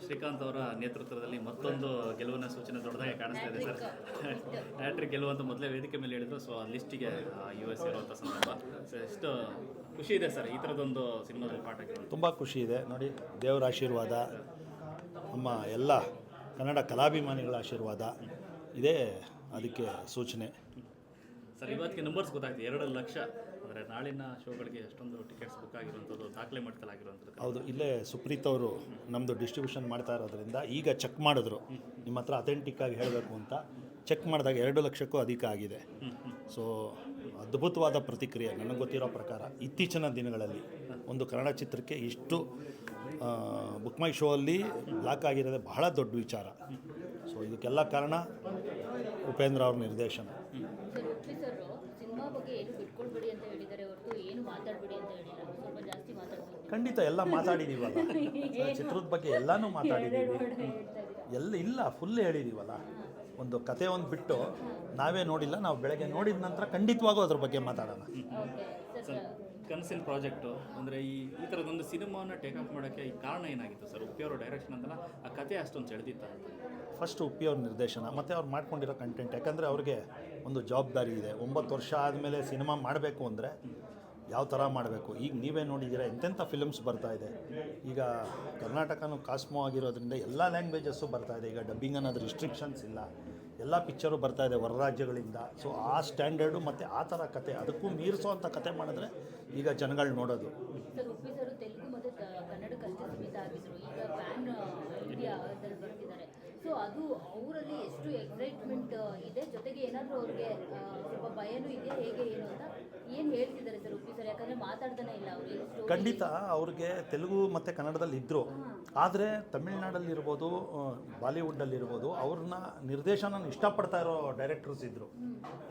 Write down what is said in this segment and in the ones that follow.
ಶ್ರೀಕಾಂತ್ ಅವರ ನೇತೃತ್ವದಲ್ಲಿ ಮತ್ತೊಂದು ಗೆಲುವಿನ ಸೂಚನೆ ದೊಡ್ಡದಾಗಿ ಕಾಣಿಸ್ತಾ ಇದೆ ಸರ್. ಹ್ಯಾಟ್ರಿಕ್ ಗೆಲುವಂತ ಮೊದಲೇ ವೇದಿಕೆ ಮೇಲೆ ಹೇಳಿದ್ರು. ಸೊ ಆ ಲಿಸ್ಟಿಗೆ US ಇರುವಂಥ ಸಂದರ್ಭ. ಸೊ ಎಷ್ಟು ಖುಷಿ ಇದೆ ಸರ್ ಈ ಥರದೊಂದು ಸಿನಿಮಾದಲ್ಲಿ ಪಾಠಕ್ಕೆ? ತುಂಬ ಖುಷಿ ಇದೆ ನೋಡಿ. ದೇವರ ಆಶೀರ್ವಾದ, ನಮ್ಮ ಎಲ್ಲ ಕನ್ನಡ ಕಲಾಭಿಮಾನಿಗಳ ಆಶೀರ್ವಾದ ಇದೇ ಅದಕ್ಕೆ ಸೂಚನೆ. ಸರ್ ಇವತ್ತಿಗೆ ನಂಬರ್ಸ್ ಗೊತ್ತಾಗ್ತದೆ, 2 ಲಕ್ಷ ಅಂದರೆ ನಾಳಿನ ಶೋಗಳಿಗೆ ಅಷ್ಟೊಂದು ಟಿಕೆಟ್ಸ್ ಬುಕ್ ಆಗಿರುವಂಥದ್ದು, ದಾಖಲೆ ಮಟ್ಟದಲ್ಲಾಗಿರುವಂಥದ್ದು. ಹೌದು, ಇಲ್ಲೇ ಸುಪ್ರೀತ್ ಅವರು ನಮ್ಮದು ಡಿಸ್ಟ್ರಿಬ್ಯೂಷನ್ ಮಾಡ್ತಾ ಇರೋದ್ರಿಂದ ಈಗ ಚೆಕ್ ಮಾಡಿದ್ರು, ನಿಮ್ಮ ಹತ್ರ ಅಥೆಂಟಿಕ್ಕಾಗಿ ಹೇಳಬೇಕು ಅಂತ ಚೆಕ್ ಮಾಡಿದಾಗ 2 ಲಕ್ಷಕ್ಕೂ ಅಧಿಕ ಆಗಿದೆ. ಸೊ ಅದ್ಭುತವಾದ ಪ್ರತಿಕ್ರಿಯೆ ನನಗೆ ಗೊತ್ತಿರೋ ಪ್ರಕಾರ. ಇತ್ತೀಚಿನ ದಿನಗಳಲ್ಲಿ ಒಂದು ಕನ್ನಡ ಚಿತ್ರಕ್ಕೆ ಇಷ್ಟು ಬುಕ್ ಮೈ ಶೋ ಅಲ್ಲಿ ಬ್ಲಾಕ್ ಆಗಿರೋದೇ ಬಹಳ ದೊಡ್ಡ ವಿಚಾರ. ಸೊ ಇದಕ್ಕೆಲ್ಲ ಕಾರಣ ಉಪೇಂದ್ರ ಅವ್ರ ನಿರ್ದೇಶನ. ಸಿನಿಮಾ ಬಗ್ಗೆ ಏನು ಬಿಟ್ಕೊಳ್ಬೇಡಿ ಅಂತ ಹೇಳಿದ್ದಾರೆ ಹೊರತು ಏನು ಮಾತಾಡಬೇಡಿ ಅಂತ ಹೇಳಿಲ್ಲ. ಸ್ವಲ್ಪ ಜಾಸ್ತಿ ಮಾತಾಡ್ಬೋದು. ಖಂಡಿತ ಎಲ್ಲ ಮಾತಾಡಿದ್ದೀವಲ್ಲ, ಚಿತ್ರದ ಬಗ್ಗೆ ಎಲ್ಲನೂ ಮಾತಾಡಿದ್ದೀವಿ. ಇಲ್ಲ ಫುಲ್ ಹೇಳಿದ್ದೀವಲ್ಲ. ಒಂದು ಕತೆ ಒಂದು ಬಿಟ್ಟು ನಾವೇ ನೋಡಿಲ್ಲ, ನಾವು ಬೆಳಗ್ಗೆ ನೋಡಿದ ನಂತರ ಖಂಡಿತವಾಗೂ ಅದ್ರ ಬಗ್ಗೆ ಮಾತಾಡೋಣ. ಕನಸಿನ ಪ್ರಾಜೆಕ್ಟು ಅಂದರೆ ಈ ಥರದೊಂದು ಸಿನಿಮಾವನ್ನು ಟೇಕ್ ಆಫ್ ಮಾಡೋಕ್ಕೆ ಈ ಕಾರಣ ಏನಾಗಿತ್ತು ಸರ್? ಉಪ್ಪಿ ಅವರ ಡೈರೆಕ್ಷನ್ ಅಂತಲ್ಲ, ಆ ಕತೆ ಅಷ್ಟೊಂದು ಸೆಳೆದಿತ್ತ ಅಂತ? ಫಸ್ಟ್ ಉಪ್ಪಿ ಅವ್ರ ನಿರ್ದೇಶನ ಮತ್ತು ಅವ್ರು ಮಾಡ್ಕೊಂಡಿರೋ ಕಂಟೆಂಟ್. ಯಾಕಂದರೆ ಅವ್ರಿಗೆ ಒಂದು ಜವಾಬ್ದಾರಿ ಇದೆ. 9 ವರ್ಷ ಆದಮೇಲೆ ಸಿನಿಮಾ ಮಾಡಬೇಕು ಅಂದರೆ ಯಾವ ಥರ ಮಾಡಬೇಕು. ಈಗ ನೀವೇ ನೋಡಿದ್ದೀರಾ ಎಂತೆಂಥ ಫಿಲಮ್ಸ್ ಬರ್ತಾಯಿದೆ. ಈಗ ಕರ್ನಾಟಕನೂ ಕಾಸ್ಮೋ ಆಗಿರೋದ್ರಿಂದ ಎಲ್ಲ ಲ್ಯಾಂಗ್ವೇಜಸ್ಸು ಬರ್ತಾಯಿದೆ. ಈಗ ಡಬ್ಬಿಂಗ್ ಅನ್ನೋದು ರಿಸ್ಟ್ರಿಕ್ಷನ್ಸ್ ಇಲ್ಲ, ಎಲ್ಲ ಪಿಕ್ಚರು ಬರ್ತಾಯಿದೆ ಹೊರ ರಾಜ್ಯಗಳಿಂದ. ಸೊ ಆ ಸ್ಟ್ಯಾಂಡರ್ಡು ಮತ್ತು ಆ ಥರ ಕತೆ, ಅದಕ್ಕೂ ಮೀರಿಸೋವಂಥ ಕತೆ ಮಾಡಿದ್ರೆ ಈಗ ಜನಗಳು ನೋಡೋದು. ಸರ್ ಉಪ್ಪಿ ಸರ್ ತೆಲುಗು ಮತ್ತು ಕನ್ನಡಕ್ಕಷ್ಟೇ ಸೀಮಿತ ಆಗಿದ್ರು, ಈಗ ಪ್ಯಾನ್ ಇಂಡಿಯಾದಲ್ಲಿ ಬರ್ತಿದ್ದಾರೆ. ಸೊ ಅದು ಅವರಲ್ಲಿ ಎಷ್ಟು ಎಕ್ಸೈಟ್ಮೆಂಟ್ ಇದೆ, ಜೊತೆಗೆ ಏನಾದರೂ ಅವ್ರಿಗೆ ಸ್ವಲ್ಪ ಭಯನೂ ಇದೆ, ಹೇಗೆ ಏನು ಅಂತ ಏನು ಹೇಳ್ತಿದ್ದಾರೆ ಸರ್ ಉಪ್ಪಿ ಸರ್? ಯಾಕಂದರೆ ಮಾತಾಡ್ತಾನೆ ಇಲ್ಲ ಅವರು. ಖಂಡಿತ ಅವ್ರಿಗೆ ತೆಲುಗು ಮತ್ತು ಕನ್ನಡದಲ್ಲಿ ಇದ್ದರು, ಆದರೆ ತಮಿಳ್ನಾಡಲ್ಲಿರ್ಬೋದು, ಬಾಲಿವುಡ್ಡಲ್ಲಿರ್ಬೋದು ಅವ್ರನ್ನ ನಿರ್ದೇಶನ ಇಷ್ಟಪಡ್ತಾ ಇರೋ ಡೈರೆಕ್ಟರ್ಸ್ ಇದ್ದರು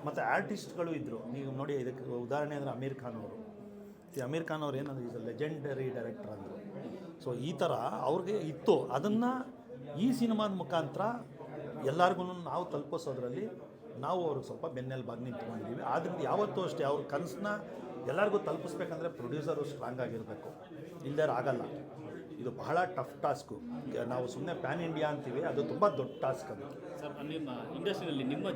ಮತ್ತು ಆರ್ಟಿಸ್ಟ್ಗಳು ಇದ್ದರು. ನೀವು ನೋಡಿ, ಇದಕ್ಕೆ ಉದಾಹರಣೆ ಅಂದರೆ ಅಮೀರ್ ಖಾನ್ ಅವರು. ಅಮೀರ್ ಖಾನ್ ಅವ್ರು ಏನಂದ್ರೆ ಈಸ್ ಅ ಲೆಜೆಂಡರಿ ಡೈರೆಕ್ಟರ್ ಅಂದರು. ಸೊ ಈ ಥರ ಅವ್ರಿಗೆ ಇತ್ತು. ಅದನ್ನು ಈ ಸಿನಿಮಾದ ಮುಖಾಂತರ ಎಲ್ಲರಿಗೂ ನಾವು ತಲುಪಿಸೋದ್ರಲ್ಲಿ ನಾವು ಅವ್ರಿಗೆ ಸ್ವಲ್ಪ ಬೆನ್ನೆಲುಬಾಗಿ ನಿಂತ್ಕೊಂಡಿದ್ದೀವಿ. ಆದ್ದರಿಂದ ಯಾವತ್ತೂ ಅಷ್ಟೇ ಅವ್ರ ಕನಸನ್ನ ಎಲ್ಲರಿಗೂ ತಲುಪಿಸ್ಬೇಕಂದ್ರೆ ಪ್ರೊಡ್ಯೂಸರು ಸ್ಟ್ರಾಂಗ್ ಆಗಿರಬೇಕು, ಇಲ್ಲದೇ ಆಗಲ್ಲ. ಇದು ಬಹಳ ಟಫ್ ಟಾಸ್ಕು. ನಾವು ಸುಮ್ಮನೆ ಪ್ಯಾನ್ ಇಂಡಿಯಾ ಅಂತೀವಿ, ಅದು ತುಂಬ ದೊಡ್ಡ ಟಾಸ್ಕ್ ಅದು. ಸರ್ ನಿಮ್ಮ ಇಂಡಸ್ಟ್ರಿಯಲ್ಲಿ ನಿಮ್ಮ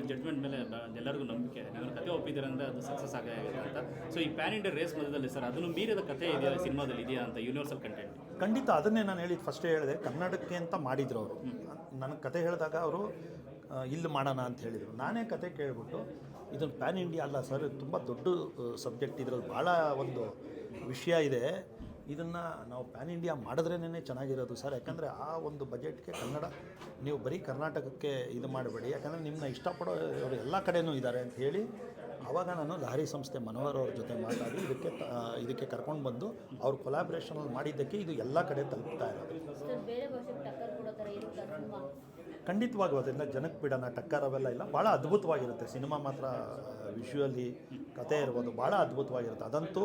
ಜಡ್ಜ್ಮೆಂಟ್ ಮೇಲೆ ಎಲ್ಲರಿಗೂ ನಂಬಿಕೆ, ನೀವು ಕತೆ ಒಪ್ಪಿದ್ದೀರ ಅಂದರೆ ಅದು ಸಕ್ಸಸ್ ಆಗುತ್ತೆ ಅಂತ. ಸೊ ಈ ಪ್ಯಾನ್ ಇಂಡಿಯಾ ರೇಸ್ ಮಧ್ಯದಲ್ಲಿ ಸರ್ ಅದನ್ನು ಮೀರಿದ ಕತೆ ಇದೆಯಾ ಸಿನಿಮಾದಲ್ಲಿ, ಇದೆಯಾ ಅಂತ ಯೂನಿವರ್ಸಲ್ ಕಂಟೆಂಟ್? ಖಂಡಿತ ಅದನ್ನೇ ನಾನು ಹೇಳಿದ್ದು, ಫಸ್ಟೇ ಹೇಳಿದೆ. ಕನ್ನಡಕ್ಕೆ ಅಂತ ಮಾಡಿದ್ರು ಅವರು. ನನಗೆ ಕತೆ ಹೇಳಿದಾಗ ಅವರು ಇಲ್ಲಿ ಮಾಡೋಣ ಅಂತ ಹೇಳಿದರು. ನಾನೇ ಕತೆ ಕೇಳಿಬಿಟ್ಟು ಇದನ್ನು ಪ್ಯಾನ್ ಇಂಡಿಯಾ ಅಲ್ಲ ಸರ್, ತುಂಬ ದೊಡ್ಡ ಸಬ್ಜೆಕ್ಟ್, ಇದ್ರಲ್ಲಿ ಭಾಳ ಒಂದು ವಿಷಯ ಇದೆ, ಇದನ್ನು ನಾವು ಪ್ಯಾನ್ ಇಂಡಿಯಾ ಮಾಡಿದ್ರೇ ಚೆನ್ನಾಗಿರೋದು ಸರ್. ಯಾಕಂದರೆ ಆ ಒಂದು ಬಜೆಟ್ಗೆ ಕನ್ನಡ, ನೀವು ಬರೀ ಕರ್ನಾಟಕಕ್ಕೆ ಇದು ಮಾಡಬೇಡಿ, ಯಾಕಂದರೆ ನಿಮ್ಮನ್ನ ಇಷ್ಟಪಡೋರು ಎಲ್ಲ ಕಡೆಯೂ ಇದ್ದಾರೆ ಅಂತ ಹೇಳಿ ಆವಾಗ ನಾನು ಲಹರಿ ಸಂಸ್ಥೆ ಮನೋಹರ್ ಅವ್ರ ಜೊತೆ ಮಾತಾಡಿ ಇದಕ್ಕೆ ಕರ್ಕೊಂಡು ಬಂದು ಅವ್ರ ಕೊಲಾಬ್ರೇಷನಲ್ಲಿ ಮಾಡಿದ್ದಕ್ಕೆ ಇದು ಎಲ್ಲ ಕಡೆ ತಲುಪ್ತಾ ಇರೋದು. ಖಂಡಿತವಾಗೂ ಅದರಿಂದ ಜನಕ್ಕೆ ಬಿಡೋಣ, ಟಕ್ಕರ್ ಅವೆಲ್ಲ ಇಲ್ಲ, ಭಾಳ ಅದ್ಭುತವಾಗಿರುತ್ತೆ ಸಿನಿಮಾ. ಮಾತ್ರ ವಿಷುವಲಿ ಕತೆ ಇರ್ಬೋದು, ಭಾಳ ಅದ್ಭುತವಾಗಿರುತ್ತೆ. ಅದಂತೂ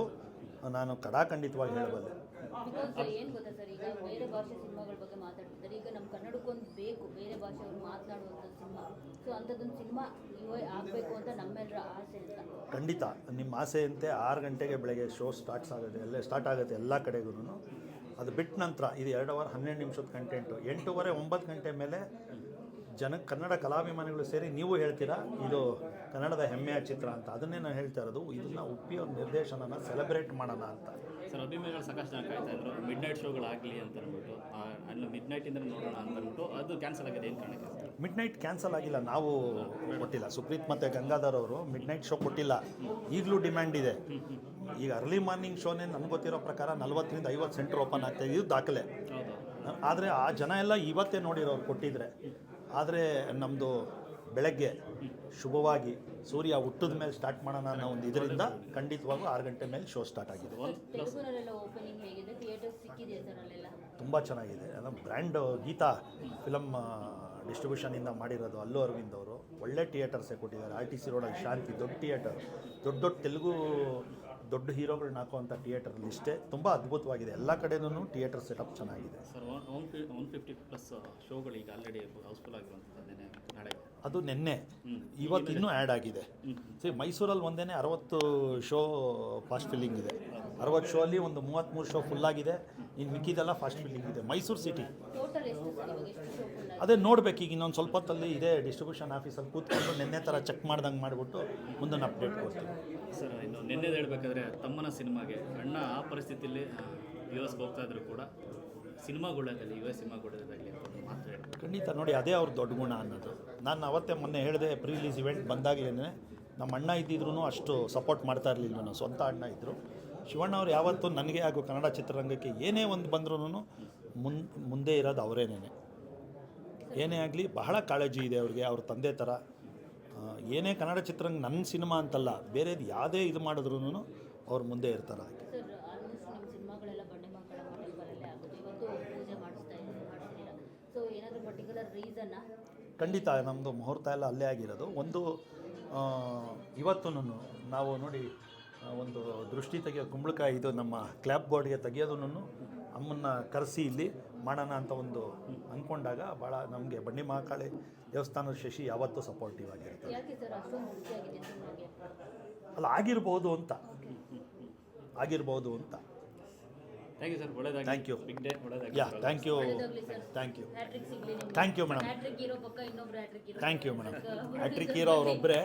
ನಾನು ಖಂಡಿತವಾಗಿ ಹೇಳಬಲ್ಲೆ. ಏನು ಗೊತ್ತಾ ಸರ್, ಈಗ ಬೇರೆ ಭಾಷೆ ಸಿನಿಮಾಗಳ ಬಗ್ಗೆ ಮಾತಾಡ್ತಿದ್ದಾರೆ. ಈಗ ನಮ್ಮ ಕನ್ನಡಕ್ಕೊಂದು ಬೇಕು ಬೇರೆ ಭಾಷೆಯವರು ಮಾತನಾಡುವಂಥ ಸಿನಿಮಾ. ಸೊ ಅಂಥದ್ದೊಂದು ಸಿನಿಮಾ ಆಗಬೇಕು ಅಂತ ನಮ್ಮೆಲ್ಲರ ಆಸೆ ಅಂತ. ಖಂಡಿತ ನಿಮ್ಮ ಆಸೆಯಂತೆ 6 ಗಂಟೆಗೆ ಬೆಳಗ್ಗೆ ಶೋ ಸ್ಟಾರ್ಟ್ ಆಗುತ್ತೆ ಎಲ್ಲ ಕಡೆಗೂ. ಅದು ಬಿಟ್ಟ ನಂತರ ಇದು 2 ಅವರ್ 12 ನಿಮಿಷದ ಕಂಟೆಂಟು. 8:30 9 ಗಂಟೆ ಮೇಲೆ ಕನ್ನಡ ಕಲಾಭಿಮಾನಿಗಳು ಸೇರಿ ನೀವು ಹೇಳ್ತೀರಾ ಇದು ಕನ್ನಡದ ಹೆಮ್ಮೆಯ ಚಿತ್ರ ಅಂತ. ಅದನ್ನೇ ನಾನು ಹೇಳ್ತಾ ಇರೋದು, ಇದನ್ನು ಉಪ್ಪಿ ಅವ್ರ ನಿರ್ದೇಶನನ ಸೆಲೆಬ್ರೇಟ್ ಮಾಡೋಣ ಅಂತ. ಸರ್ ಅಭಿಮಾನಿಗಳು ಸಾಕಷ್ಟು ಜನ ಕಾಯ್ತಾ ಇದ್ರು, ಮಿಡ್ ನೈಟ್ ಶೋಗಳಾಗಲಿ ಅಂತ ಅಂದ್ಬಿಟ್ಟು, ಅಲ್ಲಿ ಮಿಡ್ ನೈಟಿಂದ ನೋಡೋಣ ಅಂತ ಅಂದ್ಬಿಟ್ಟು ಅದು ಕ್ಯಾನ್ಸಲ್ ಆಗಿದೆ. ಏನು ಕಾರಣಕ್ಕೆ? ಮಿಡ್ ನೈಟ್ ಕ್ಯಾನ್ಸಲ್ ಆಗಿಲ್ಲ, ನಾವು ಕೊಟ್ಟಿಲ್ಲ. ಸುಪ್ರೀತ್ ಮತ್ತು ಗಂಗಾಧರ್ ಅವರು ಮಿಡ್ ನೈಟ್ ಶೋ ಕೊಟ್ಟಿಲ್ಲ. ಈಗಲೂ ಡಿಮ್ಯಾಂಡ್ ಇದೆ. ಈಗ ಅರ್ಲಿ ಮಾರ್ನಿಂಗ್ ಶೋನೇ ನನಗೆ ಗೊತ್ತಿರೋ ಪ್ರಕಾರ 40ರಿಂದ 50 ಸೆಂಟ್ರ್ ಓಪನ್ ಆಗ್ತಾಯಿದೆ, ಇದು ದಾಖಲೆ. ಆದರೆ ಆ ಜನ ಎಲ್ಲ ಇವತ್ತೇ ನೋಡಿರೋರು ಕೊಟ್ಟಿದ್ರೆ. ಆದರೆ ನಮ್ಮದು ಬೆಳಗ್ಗೆ ಶುಭವಾಗಿ ಸೂರ್ಯ ಹುಟ್ಟಿದ ಮೇಲೆ ಸ್ಟಾರ್ಟ್ ಮಾಡೋಣ ಅನ್ನೋ ಒಂದು ಇದರಿಂದ ಖಂಡಿತವಾಗೂ 6 ಗಂಟೆ ಮೇಲೆ ಶೋ ಸ್ಟಾರ್ಟ್ ಆಗಿದೆ. ತುಂಬ ಚೆನ್ನಾಗಿದೆ. ನಮ್ಮ ಬ್ರ್ಯಾಂಡ್ ಗೀತಾ ಫಿಲಮ್ ಡಿಸ್ಟ್ರಿಬ್ಯೂಷನಿಂದ ಮಾಡಿರೋದು ಅಲ್ಲು ಅರವಿಂದ್ ಅವರು. ಒಳ್ಳೆ ಥಿಯೇಟರ್ಸೇ ಕೊಟ್ಟಿದ್ದಾರೆ. RTC ರೋಡಲ್ಲಿ ಶಾಂತಿ ದೊಡ್ಡ ಥಿಯೇಟರ್, ದೊಡ್ಡ ತೆಲುಗು ದೊಡ್ಡ ಹೀರೋಗಳನ್ನ ಹಾಕುವಂಥ ಥಿಯೇಟರ್ ಲಿಸ್ಟೇ ತುಂಬ ಅದ್ಭುತವಾಗಿದೆ. ಎಲ್ಲ ಕಡೆನೂ ಥಿಯೇಟರ್ ಸೆಟಪ್ ಚೆನ್ನಾಗಿದೆ ಸರ್. 150+ ಶೋಗಳು ಈಗ ಆಲ್ರೆಡಿ ಹೌಸ್ಫುಲ್ ಆಗಿರುವಂಥದ್ದು ನಾಳೆ. ಅದು ನಿನ್ನೆ, ಇವತ್ತು ಇನ್ನೂ ಆ್ಯಡ್ ಆಗಿದೆ. ಮೈಸೂರಲ್ಲಿ ಒಂದೇ 60 ಶೋ ಫಾಸ್ಟ್ ಫಿಲ್ಲಿಂಗ್ ಇದೆ. 60 ಶೋ ಅಲ್ಲಿ ಒಂದು 33 ಶೋ ಫುಲ್ಲಾಗಿದೆ, ಇನ್ನು ಮಿಕ್ಕಿದೆಲ್ಲ ಫಾಸ್ಟ್ ಫಿಲ್ಲಿಂಗ್ ಇದೆ. ಮೈಸೂರು ಸಿಟಿ ಟೋಟಲ್ ಎಷ್ಟು ಸರ್ ಇವಾಗ ಎಷ್ಟು ಶೋ ಫುಲ್ ಆಗಿದೆ? ಅದೇ ನೋಡ್ಬೇಕು, ಈಗ ಇನ್ನೊಂದು ಸ್ವಲ್ಪ ಹೊತ್ತಲ್ಲಿ ಇದೇ ಡಿಸ್ಟ್ರಿಬ್ಯೂಷನ್ ಆಫೀಸಲ್ಲಿ ಕೂತ್ಕೊಂಡು ನಿನ್ನೆ ಥರ ಚೆಕ್ ಮಾಡ್ದಂಗೆ ಮಾಡಿಬಿಟ್ಟು ಮುಂದಿನ ಅಪ್ಡೇಟ್ ಕೊಡ್ತೀವಿ. ಸರ್ ಇನ್ನು ನಿನ್ನೆದು ಹೇಳ್ಬೇಕಾದ್ರೆ ತಮ್ಮನ ಸಿನಿಮಾಗೆ ಅಣ್ಣ ಆ ಪರಿಸ್ಥಿತಿಯಲ್ಲಿ ಯು ಎಸ್ಗೆ ಹೋಗ್ತಾ ಇದ್ರು ಕೂಡ ಸಿನಿಮಾಗಳಾಗಲಿ ಯುವ ಸಿನಿಮಾಗಳಾಗಲಿ ಅಂತ ಒಂದು ಮಾತು ಹೇಳ್ಬೇಕು. ಖಂಡಿತ ನೋಡಿ, ಅದೇ ಅವ್ರ ದೊಡ್ಡ ಗುಣ ಅನ್ನೋದು. ನಾನು ಅವತ್ತೇ ಮೊನ್ನೆ ಹೇಳಿದೆ, ಪ್ರೀ ರಿಲೀಸ್ ಇವೆಂಟ್ ಬಂದಾಗಲೇ ನಮ್ಮ ಅಣ್ಣ ಇದ್ದಿದ್ರು ಅಷ್ಟು ಸಪೋರ್ಟ್ ಮಾಡ್ತಾ ಇರಲಿಲ್ಲ. ನಾನು ಸ್ವಂತ ಅಣ್ಣ ಇದ್ದರು. ಶಿವಣ್ಣ ಅವ್ರು ಯಾವತ್ತೂ ನನಗೆ ಹಾಗೂ ಕನ್ನಡ ಚಿತ್ರರಂಗಕ್ಕೆ ಏನೇ ಒಂದು ಬಂದ್ರೂ ಮುಂದೆ ಇರೋದು ಅವರೇನೇ. ಏನೇ ಆಗಲಿ ಬಹಳ ಕಾಳಜಿ ಇದೆ ಅವ್ರಿಗೆ, ಅವ್ರ ತಂದೆ ಥರ. ಏನೇ ಕನ್ನಡ ಚಿತ್ರರಂಗ ನನ್ನ ಸಿನಿಮಾ ಅಂತಲ್ಲ, ಬೇರೆದು ಯಾವುದೇ ಇದು ಮಾಡಿದ್ರೂ ಅವ್ರು ಮುಂದೆ ಇರ್ತಾರೆ. ಸರ್ ಆಲ್ಮೋಸ್ಟ್ ನಿಮ್ಮ ಸಿನಿಮಾಗಳೆಲ್ಲ ಬಂಡೆ ಮಕ್ಕಳ ಟೆಂಪಲಲ್ಲೇ ಆಗೋದು. ಇವತ್ತು ಪೂಜೆ ಮಾಡಿಸ್ತಿಲ್ಲ. ಸೊ ಏನಾದರೂ ಪರ್ಟಿಕ್ಯುಲರ್ ರೀಸನ್ನಾ? ಖಂಡಿತ ನಮ್ಮದು ಮುಹೂರ್ತ ಎಲ್ಲ ಅಲ್ಲೇ ಆಗಿರೋದು. ಒಂದು ಇವತ್ತು ನಾವು ನೋಡಿ ಒಂದು ದೃಷ್ಟಿ ತೆಗೆಯೋ ಕುಂಬಳಕಾಯಿ ಇದು ನಮ್ಮ ಕ್ಲ್ಯಾಪ್ ಬೋರ್ಡ್ಗೆ ತೆಗೆಯೋದನ್ನು ಅಮ್ಮನ್ನ ಕರೆಸಿ ಇಲ್ಲಿ ಮಾಡೋಣ ಅಂತ ಒಂದು ಅಂದ್ಕೊಂಡಾಗ ಭಾಳ ನಮಗೆ ಬಂಡಿ ಮಹಾಕಾಳಿ ದೇವಸ್ಥಾನದ ಶಶಿ ಯಾವತ್ತೂ ಸಪೋರ್ಟಿವ್ ಆಗಿರ್ತಾರೆ. ಯಾಕೆ ಸರ್ ಅಷ್ಟೊಂದು ಮುಖ್ಯ ಆಗಿದೆ ಸಿನಿಮಾಗೆ? ಅಲ್ಲ, ಆಗಿರ್ಬೋದು ಅಂತ. ಥ್ಯಾಂಕ್ ಯು ಸರ್, ಒಳ್ಳೆಯದಾಗಿ. Thank you. ಬಿಗ್ ಡೇ, ಒಳ್ಳೆಯದಾಗಿ. Yeah, thank you. ಒಳ್ಳೆದಾಗ್ಲಿ ಸರ್. Thank you. ಹ್ಯಾಟ್ರಿಕ್ ಸಿಗಲಿ ನಿಮಗೆ. Thank you madam. Hattrick hero ಪಕ್ಕ ಇನ್ನೊಬ್ರು hattrick hero. Thank you madam. Hattrick hero ಅವರೊಬ್ಬರೇ,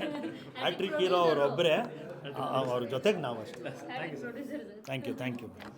ಹ್ಯಾಟ್ರಿಕ್ ಹೀರೋ ಅವರೊಬ್ಬರೇ, ಅವ್ರ ಜೊತೆಗೆ ನಾವು ಅಷ್ಟೇ. Hattrick producer. Thank you madam.